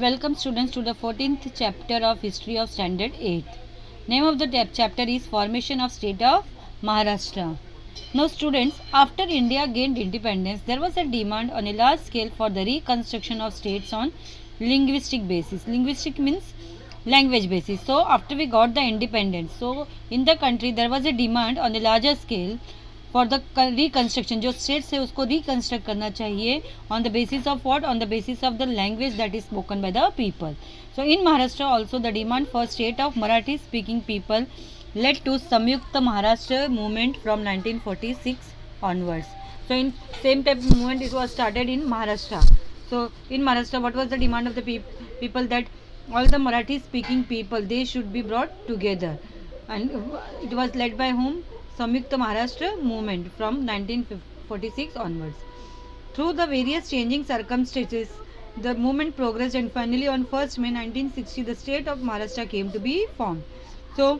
welcome students to the 14th chapter of History of Standard 8. Name of the chapter is Formation of State of Maharashtra. Now students, after India gained independence, there was a demand on a large scale for the reconstruction of states on linguistic basis. Linguistic means language basis. So after we got the independence, so in the country there was a demand on a larger scale for the reconstruction जो states है उसको reconstruct करना चाहिए on the basis of what on the basis of the language that is spoken by the people so in Maharashtra also the demand for state of Marathi speaking people led to Samyukta Maharashtra movement from 1946 onwards. So in same type of movement it was started in Maharashtra. So in Maharashtra what was the demand of the people that all the Marathi speaking people they should be brought together, and it was led by whom? Samyukta Maharashtra movement from 1946 onwards. Through the various changing circumstances, the movement progressed and finally on 1st May 1960 the state of Maharashtra came to be formed. So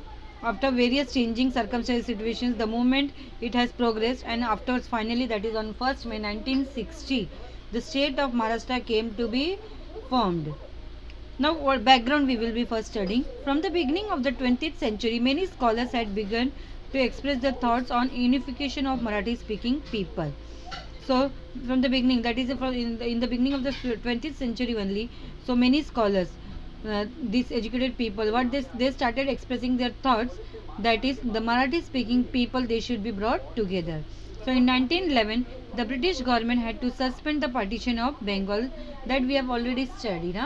after various changing circumstances situations the movement it has progressed, and afterwards finally that is on 1st May 1960 the state of Maharashtra came to be formed. Now what background we will be first studying. From the beginning of the 20th century many scholars had begun to express their thoughts on unification of Marathi speaking people. So from the beginning, that is in the beginning of the 20th century only, so many scholars, these educated people, what they started expressing their thoughts, that is the Marathi speaking people they should be brought together. So in 1911 the British government had to suspend the partition of Bengal that we have already studied.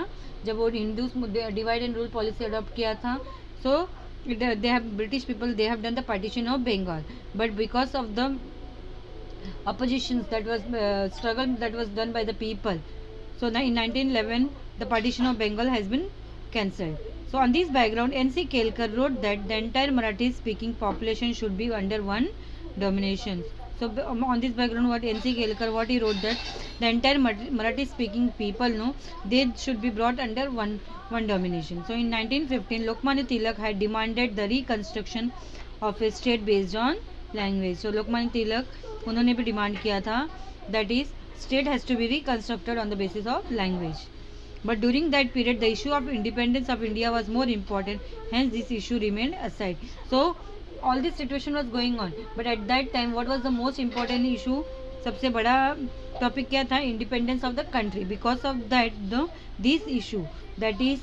जब वो Hindus divide and rule policy adopt किया था, so they have British people they have done the partition of Bengal, but because of the oppositions that was struggle that was done by the people, so now in 1911 the partition of Bengal has been cancelled. So on this background NC Kelkar wrote that the entire Marathi speaking population should be under one domination. So on this background what NC Kelkar what he wrote that the entire Marathi speaking people they should be brought under one domination. So in 1915 Lokmanya Tilak had demanded the reconstruction of a state based on language. So Lokmanya Tilak उन्होंने भी demand किया था that is state has to be reconstructed on the basis of language. But during that period the issue of independence of India was more important, hence this issue remained aside. So all this situation was going on, but at that time what was the most important issue? सबसे बड़ा topic क्या था? Independence of the country. Because of that this issue that is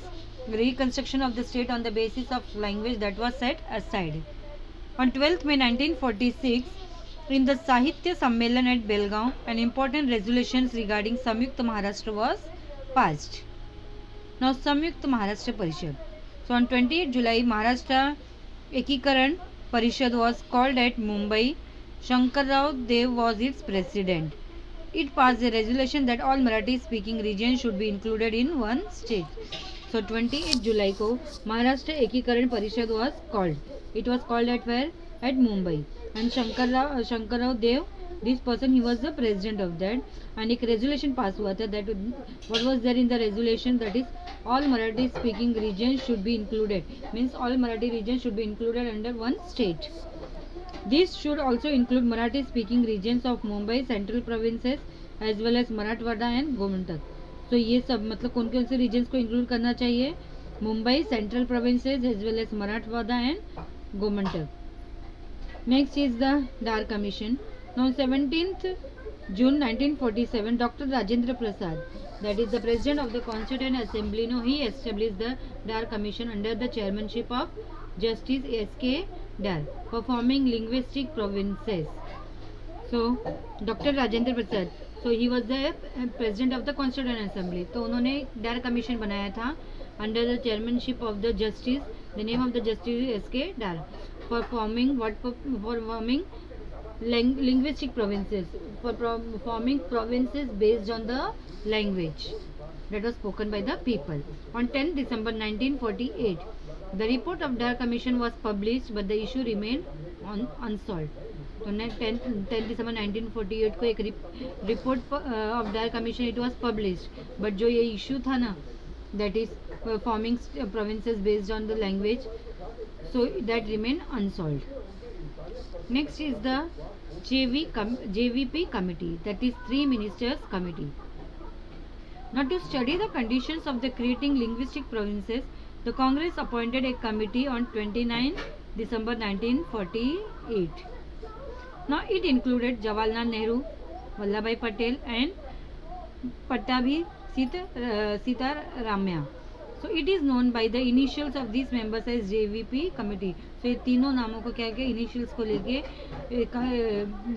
reconstruction of the state on the basis of language that was set aside. On 12th May 1946 in the Sahitya Sammelan at Belgaum an important resolutions regarding Samyukta Maharashtra was passed. Now Samyukta Maharashtra Parishad. So on 28th July Maharashtra Ekikaran Parishad was called at Mumbai. Shankar Rao Dev was its president. It passed a resolution that all Marathi speaking regions should be included in one state. So 28 July को महाराष्ट्र एकीकरण परिषद was called. It was called at where? At Mumbai. And Shankar Rao Dev, this person he was the president of that. And एक resolution pass हुआ था that what was there in the resolution, that is all Marathi speaking regions should be included. Means all Marathi regions should be included under one state. This should also include Marathi speaking regions of Mumbai, Central Provinces as well as Marathwada and Gomantak. So ये सब मतलब कौन कौन से regions को include करना चाहिए? Mumbai, Central Provinces as well as Marathwada and Gomantak. Next is the Dar Commission. Now 17th June 1947 Dr. Rajendra Prasad, that is the President of the Constituent Assembly, he established the Dar Commission under the chairmanship of Justice S.K. Dar for forming linguistic provinces. So Dr. Rajendra Prasad, so he was the President of the Constituent Assembly. तो उन्होंने Dar Commission बनाया था under the chairmanship of the Justice, the name of the Justice S.K. Dar, for forming linguistic provinces, for forming provinces based on the language that was spoken by the people. On 10 December 1948 the report of Dar Commission was published but the issue remained unsolved. तो 10 December 1948 को एक report of Dar Commission it was published, but जो ये issue था ना, that is forming provinces based on the language, so that remained unsolved. Next is the JVP committee, that is 3 ministers committee. Now, to study the conditions of the creating linguistic provinces, the Congress appointed a committee on 29 December 1948. Now, it included Jawaharlal Nehru, Vallabhbhai Patel, and Pattabhi Sitaramaya. So it is known by the initials of these members as JVP committee. So ये तीनों नामों को क्या किया, initials को लेके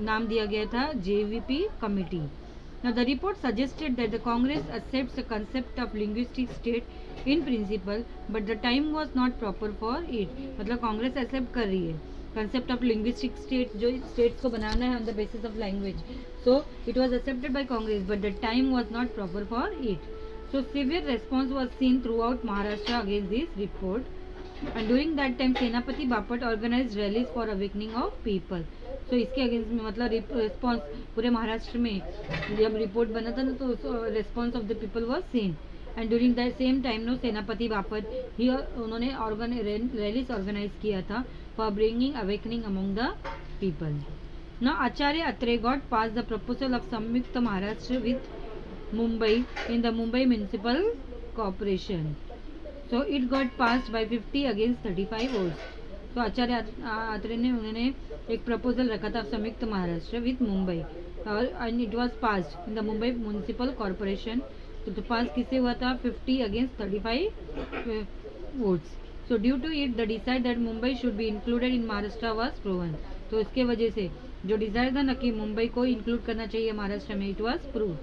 नाम दिया गया था JVP committee. Now the report suggested that the Congress accepts the concept of linguistic state in principle, but the time was not proper for it. मतलब कांग्रेस एक्सेप्ट कर रही है concept of linguistic state, जो states को बनाना है on the basis of language. So it was accepted by Congress, but the time was not proper for it. So severe response was seen throughout Maharashtra against this report, and during that time Senapati Bapat organized rallies for awakening of people. So इसके against में मतलब response पूरे महाराष्ट्र में जब report बना था ना तो response of the people was same. And during that same time no Senapati Bapat ही उन्होंने रैलीज ऑर्गेनाइज किया था for bringing awakening among the people. Now Acharya Atre got pass the proposal of Samyukta Maharashtra with Mumbai in the Mumbai Municipal Corporation. So it got passed by 50 against 35 votes. तो आचार्य आत्रे ने उन्होंने एक proposal रखा था संयुक्त महाराष्ट्र विथ मुंबई और and it was passed in the Mumbai municipal corporation. तो pass किससे हुआ था 50 against 35 votes. So due to it the decide that Mumbai should be included in Maharashtra was proven. तो इसके वजह से जो डिसाइड था ना कि मुंबई को इंक्लूड करना चाहिए महाराष्ट्र में, it was prove.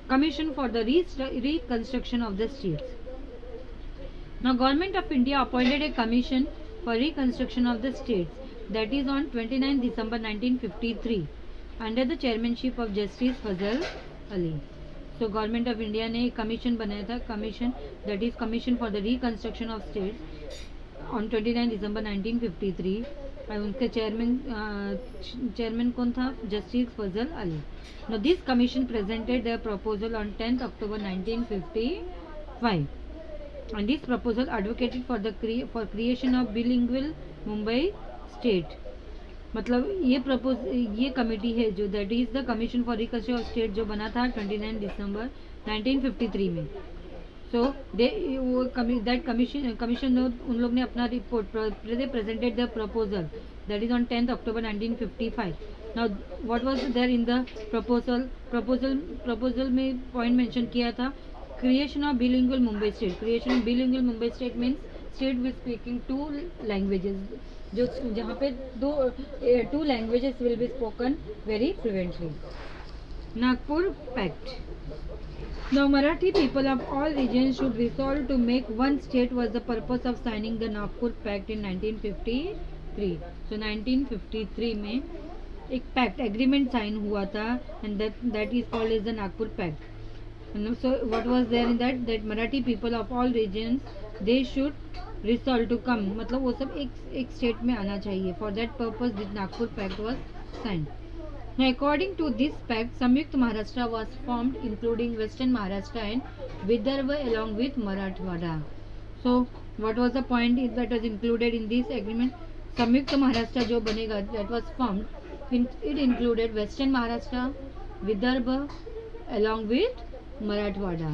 Commission for the reconstruction of the states. Now, Government of India appointed a commission for reconstruction of the states, that is on 29 December 1953, under the chairmanship of Justice Fazal Ali. So, Government of India ने एक commission बनाया था, commission that is Commission for the Reconstruction of States on 29 December 1953. और उनके chairman कौन था, justice Fazal Ali. Now this commission presented their proposal on 10th October 1955, and this proposal advocated for the creation of bilingual Mumbai state. मतलब ये committee है जो that is the commission for reconstruction of state जो बना था 29 दिसंबर 1953 में. सो दैट कमीशन उन लोग ने अपना report presented the proposal that is on 10th October 1955. Now what was there in the proposal में पॉइंट मेंशन किया था creation of bilingual Mumbai state. Creation of bilingual Mumbai state means state with speaking 2 languages, जो जहाँ पे 2 languages will be spoken very fluently. Nagpur pact. Now Marathi people of all regions should resolve to make one state was the purpose of signing the Nagpur Pact in 1953. So 1953 में एक pact agreement sign हुआ था and that is called as the Nagpur Pact. So what was there in that Marathi people of all regions they should resolve to come, मतलब वो सब एक state में आना चाहिए. For that purpose this Nagpur Pact was signed. Now, according to this pact, Samyukt Maharashtra was formed, including Western Maharashtra and Vidarbha along with Marathwada. So, what was the point that was included in this agreement? Samyukt Maharashtra जो बनेगा that was formed, it included Western Maharashtra, Vidarbha along with Marathwada.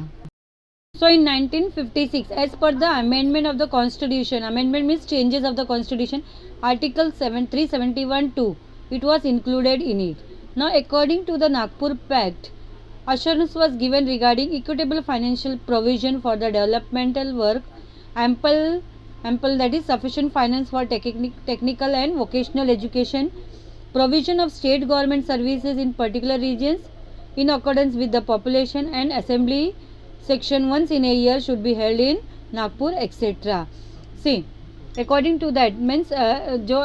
So, in 1956, as per the amendment of the Constitution, amendment means changes of the Constitution, Article 371(2), it was included in it. Now, according to the Nagpur Pact, assurance was given regarding equitable financial provision for the developmental work, ample that is sufficient finance for technical and vocational education, provision of state government services in particular regions in accordance with the population, and assembly section once in a year should be held in Nagpur, etc. See, according to that means जो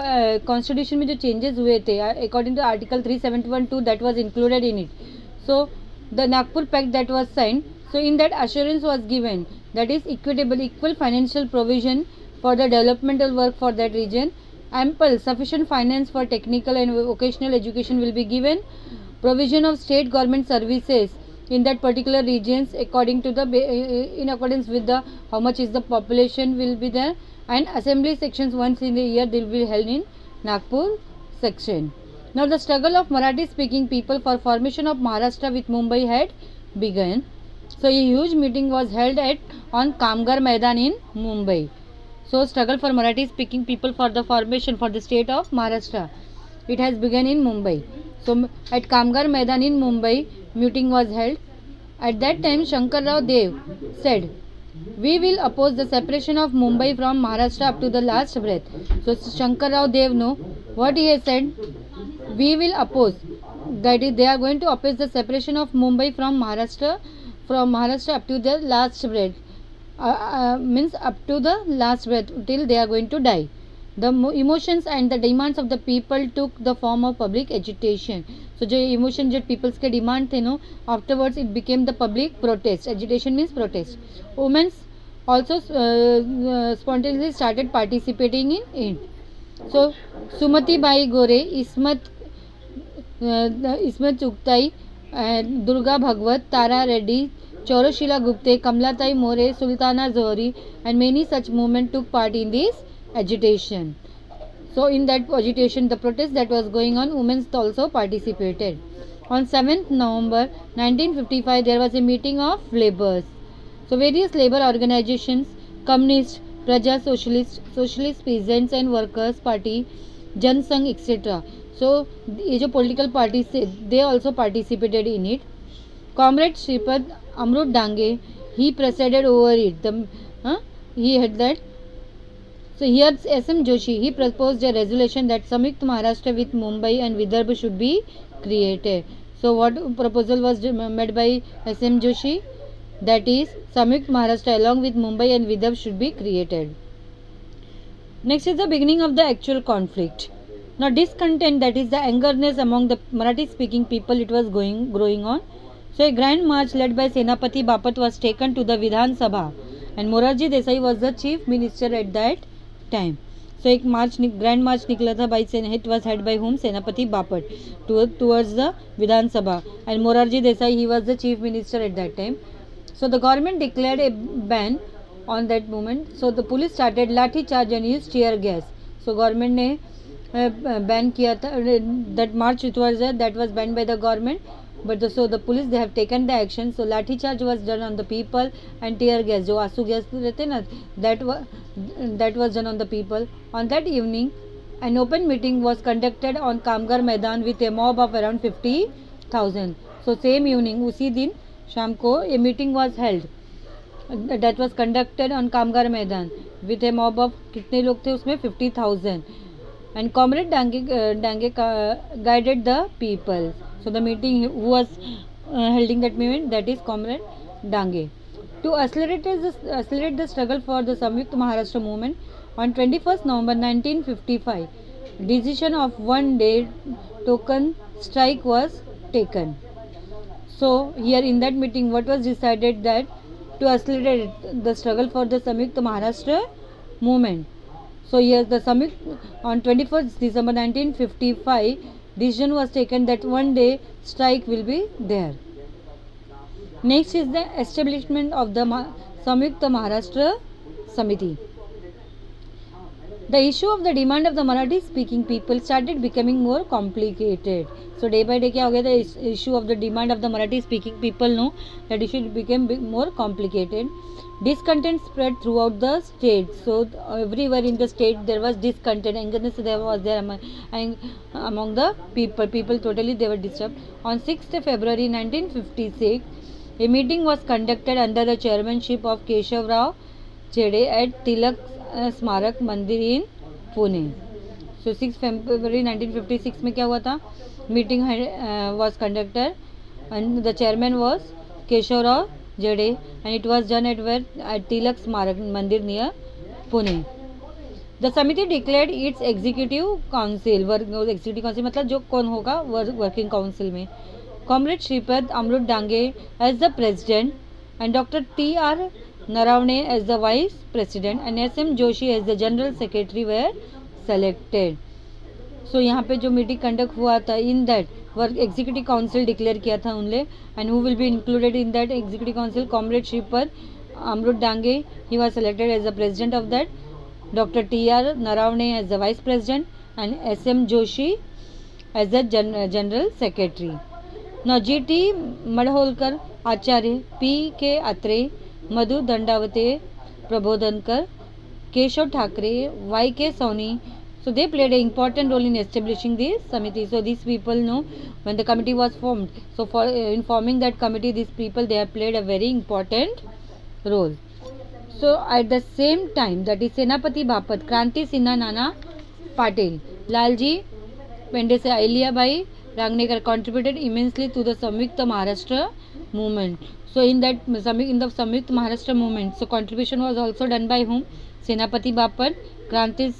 constitution में जो changes हुए थे according to article 371(2) that was included in it. So the Nagpur pact that was signed, so in that assurance was given that is equal financial provision for the developmental work for that region, ample sufficient finance for technical and vocational education will be given, provision of state government services in that particular regions according to the in accordance with the how much is the population will be there, and assembly sections once in a year they will be held in Nagpur section. Now the struggle of Marathi speaking people for formation of Maharashtra with Mumbai had begun. So a huge meeting was held at on Kamgar Maidan in Mumbai. So struggle for Marathi speaking people for the formation for the state of Maharashtra. It has begun in Mumbai. So at Kamgar Maidan in Mumbai, meeting was held. At that time, Shankar Rao Dev said, "We will oppose the separation of Mumbai from Maharashtra up to the last breath." So Shankar Rao Dev know what he has said. We will oppose, that is, they are going to oppose the separation of Mumbai from Maharashtra up to the last breath. Means up to the last breath till they are going to die. The emotions and the demands of the people took the form of public agitation. So जो emotion जो peoples के demand थे no, afterwards it became the public protest. Agitation means protest. Women also spontaneously started participating in it. So Sumati Bai Gore, Ismat Chugtai, Durga Bhagwat, Tara Reddy, Choroshila Gupte, Kamlatai More, Sultana Zohri, and many such movements took part in this agitation. So in that agitation, the protest that was going on, women also participated. On 7th November 1955, there was a meeting of labours. So various labour organizations, communist, Praja Socialist, Socialist Peasants and Workers Party, Jan Sangh, etc. So ये जो political parties थे, they also participated in it. Comrade Shripad Amrut Dange, he presided over it. He had that. So here S.M. Joshi, he proposed a resolution that Samyukt Maharashtra with Mumbai and Vidarbha should be created. So what proposal was made by S.M. Joshi? That is, Samyukt Maharashtra along with Mumbai and Vidarbha should be created. Next is the beginning of the actual conflict. Now discontent, that is the angerness among the Marathi speaking people, it was growing on. So a grand march led by Senapati Bapat was taken to the Vidhan Sabha, and Morarji Desai was the chief minister at that time. So एक grand march निकला था by it was head by whom? Senapati Bapat towards the Vidhan Sabha, and Morarji Desai, he was the chief minister at that time. So the government declared a ban on that moment. So the police started lathi charge and used tear gas. So government ने ban किया था, that march it was that was banned by the government, but so the police, they have taken the action. So lathi charge was done on the people and tear gas, जो आंसू gas रहते ना, that was done on the people. On that evening, an open meeting was conducted on Kamgar Maidan with a mob of around 50,000. So same evening, उसी दिन शाम को a meeting was held that was conducted on Kamgar Maidan with a mob of, कितने लोग थे उसमें? 50,000. And Comrade Dange guided the people. So the meeting, who was holding that movement, that is Comrade Dange. To accelerate the struggle for the Samyukt Maharashtra movement, on 21st November 1955, decision of 1 day token strike was taken. So here in that meeting, what was decided, that to accelerate the struggle for the Samyukt Maharashtra movement. So here the Samyukt, on 21st December 1955, decision was taken that 1 day strike will be there. Next is the establishment of the Samyukt Maharashtra Samiti. The issue of the demand of the Marathi speaking people started becoming more complicated. So day by day क्या हो गया था, the issue of the demand of the Marathi speaking people, no, that issue became more complicated. Discontent spread throughout the state. So everywhere in the state there was discontent, angerness there was there among the people. People totally, they were disturbed. On 6th February 1956, a meeting was conducted under the chairmanship of Keshav Rao Chede at Tilak Smarak Mandir in Pune. So 6 February 1956 में क्या हुआ था? Meeting was conducted and the chairman was Keshav Rao Jade, and it was done at Tilak Smarak Mandir near Pune. The Samiti declared its executive council. Executive council मतलब जो कौन होगा working council में. Comrade Shripad Amrut Dange as the president, and Dr. T.R. Naravne as the vice president, and S.M. Joshi as the general secretary were selected. So यहाँ पे जो meeting conduct हुआ था, in that work executive council declare किया था उनने, and who will be included in that executive council? Comrade Shripad Amrut Dange, he was selected as the president of that, doctor T R. Narawane as the vice president, and S.M. Joshi as the general secretary. Now G.T. Madholkar, Acharya, P.K. Atre, Madhu Dandavate, Prabodhankar, Keshav Thakre, Y.K. Soni. So they played an important role in establishing the Samiti. So these people know when the committee was formed. So for in forming that committee, these people they have played a very important role. So at the same time, that is Senapati Bapat, Kranti Sinha Nana Patil, Lalji Pendese Ahilyabai Rangnekar contributed immensely to the Samyukta Maharashtra movement. So in the Samyukta Maharashtra movement, so contribution was also done by whom? Senapati Bapat, Kranti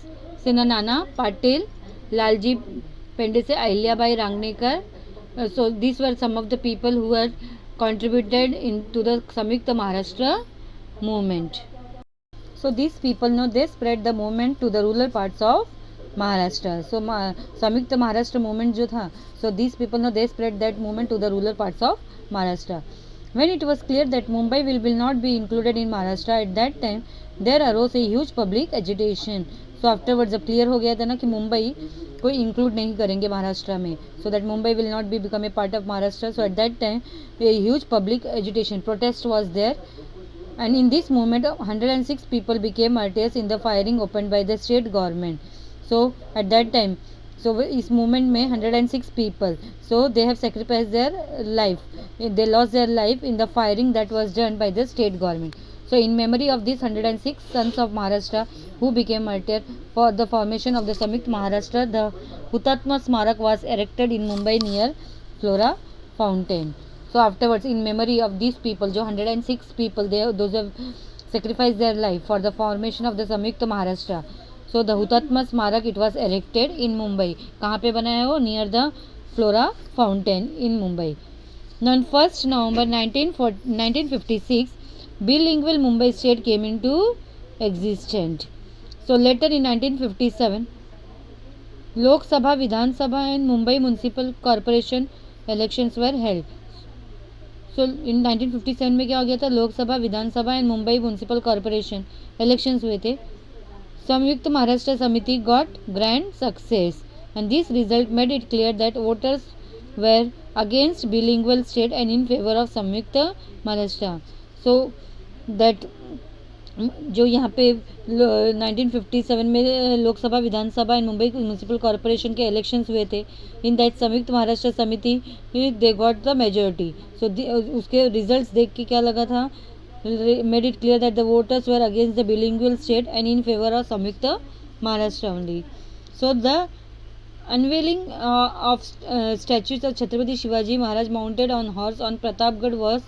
Sinha Nana Patil, Lalji Pendese Ahilyabai Rangnekar. So these were some of the people who had contributed into the Samyukta Maharashtra movement. So these people know they spread the movement to the rural parts of Maharashtra. So Samyukta Maharashtra movement जो था, so these people know they spread that movement to the rural parts of Maharashtra. When it was clear that Mumbai will not be included in Maharashtra at that time, there arose a huge public agitation. So afterwards जब clear हो गया था ना कि मुंबई कोई include नहीं करेंगे महाराष्ट्र में, so that Mumbai will not be become a part of Maharashtra. So at that time a huge public agitation protest was there. And in this movement 106 people became martyrs in the firing opened by the state government. So at that time, so इस movement में 106 people, so they have sacrificed their life, they lost their life in the firing that was done by the state government. So in memory of these 106 sons of Maharashtra who became martyrs for the formation of the Samyukta Maharashtra, the Hutatma Smarak was erected in Mumbai near Flora Fountain. So afterwards, in memory of these people, जो 106 people, those have sacrificed their life for the formation of the Samyukta Maharashtra. So the Hutatma Smarak, it was erected in Mumbai. कहाँ पे बना है वो? Near the Flora Fountain in Mumbai. Now on 1st November 1956, bilingual Mumbai state came into existence. So later in 1957, Lok Sabha, Vidhan Sabha and Mumbai Municipal Corporation elections were held. So in 1957 में क्या हो गया था? Lok Sabha, Vidhan Sabha and Mumbai municipal corporation elections हुए थे. Samyukta Maharashtra Samiti got grand success and this result made it clear that voters were against bilingual state and in favour of Samyukta Maharashtra. So that जो यहाँ पे 1957 में Lok Sabha, Vidhan Sabha and Mumbai municipal corporation के इलेक्शंस हुए थे. In that Samyukta Maharashtra Samiti they got the majority. So उसके results देख के क्या लगा था? Made it clear that the voters were against the bilingual state and in favour of Samyukta Maharashtra only. So the unveiling of statues of Chhatrapati Shivaji Maharaj mounted on horse on Pratapgarh was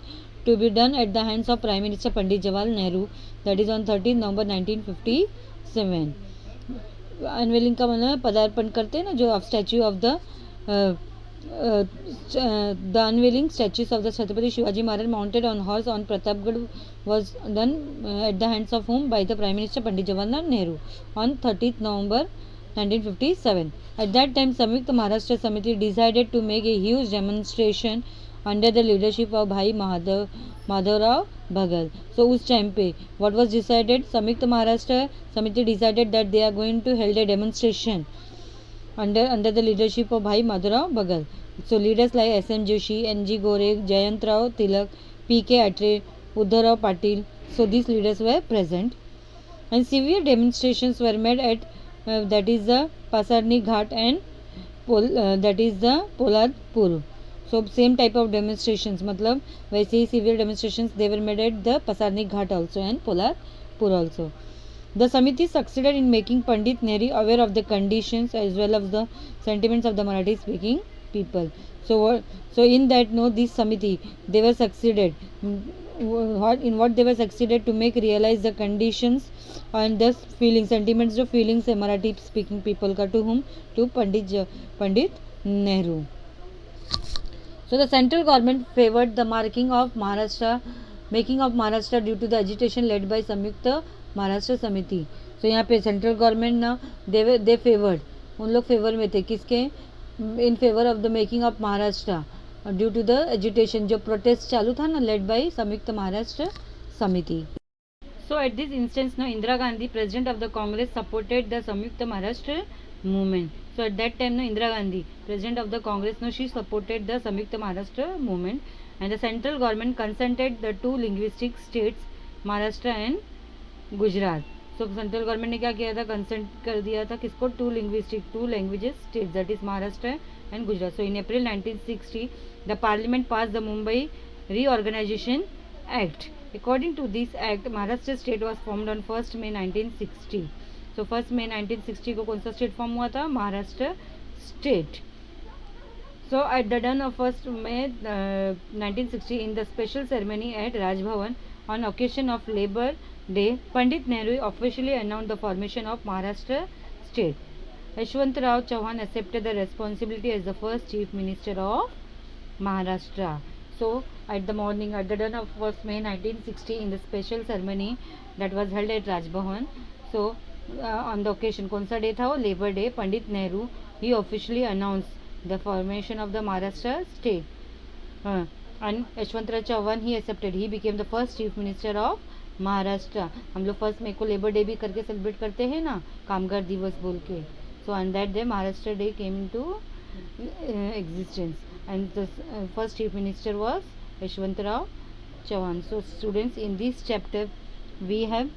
to be done at the hands of Prime Minister Pandit Jawaharlal Nehru, that is on 13 November 1957. Unveiling का मतलब पदार्पण करते हैं ना, जो of statue of the unveiling statues of the Chhatrapati Shivaji Maharaj mounted on horse on Pratapgarh was done at the hands of whom? By the Prime Minister Pandit Jawaharlal Nehru on 30th November 1957. At that time, Samyukta Maharashtra Samiti decided to make a huge demonstration under the leadership of Bhai Madhavrao Bhagal. So उस time पे what was decided? Samyukta Maharashtra Samiti decided that they are going to hold a demonstration under the leadership of Bhai Madhavrao Bhagal. So leaders like S.M. Joshi, N.G. Gore, Jayantrao Tilak, P.K. Atre, Uddhavrao Patil. So these leaders were present, and severe demonstrations were made at that is the Pasarni Ghat and that is the Poladpur. So same type of demonstrations, मतलब वैसे ही severe demonstrations they were made at the Pasarni Ghat also and Poladpur also. The Samiti succeeded in making Pandit Nehru aware of the conditions as well as the sentiments of the Marathi speaking people. So in that this Samiti they were succeeded in what they were succeeded to make realize the conditions and the feelings, sentiments जो feelings है Marathi speaking people का to whom? To Pandit Nehru. So the central government favored the making of Maharashtra due to the agitation led by Samyukta Maharashtra Samiti. So यहाँ पे central government ना दे favoured, उन लोग favour में थे किसके? In favour of the making of Maharashtra due to the agitation, जो protest चालू था ना लेड बाय संयुक्त महाराष्ट्र समिति. So at this instance now Indira Gandhi, president of the Congress, supported the Samyukta Maharashtra movement. So at that time, no, Indira Gandhi, president of the Congress, no, she supported the Samyukta Maharashtra movement, and the central government consented the two linguistic states, Maharashtra and Gujarat. So central government ने क्या किया था, consent कर दिया था किसको, two languages state, that is Maharashtra and Gujarat. So in April 1960 the parliament pass the Mumbai reorganisation act. According to this act Maharashtra state was formed on 1 मई 1960. सो 1 मई 1960 को कौन सा स्टेट फॉर्म हुआ था, Maharashtra state. So at the dawn of 1st May 1960, in the special ceremony at Raj Bhavan on occasion of Labour Day, Pandit Nehru officially announced the formation of Maharashtra state. Yashwantrao Chauhan accepted the responsibility as the first Chief Minister of Maharashtra. So at the morning, at the dawn of 1st May 1960, in the special ceremony that was held at Raj Bhavan, so on the occasion, कौन सा day था वो, labour day, Pandit Nehru he officially announced the formation of the Maharashtra state. And Yashwantrao Chauhan he accepted, he became the first chief minister of Maharashtra. हम लोग 1 मई को labour day भी करके celebrate करते हैं ना, कामगार दिवस बोल के. So on that day Maharashtra day came into existence, and the first chief minister was Yashwantrao Chauhan. So students, in this chapter we have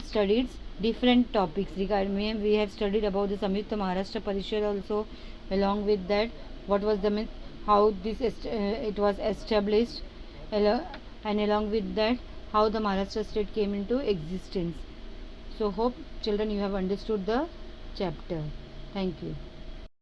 studied different topics. Regarding we have studied about the Samyukta Maharashtra Parishad also. Along with that, what was the myth, how this it was established, and along with that, how the Maharashtra state came into existence. So hope children you have understood the chapter. Thank you.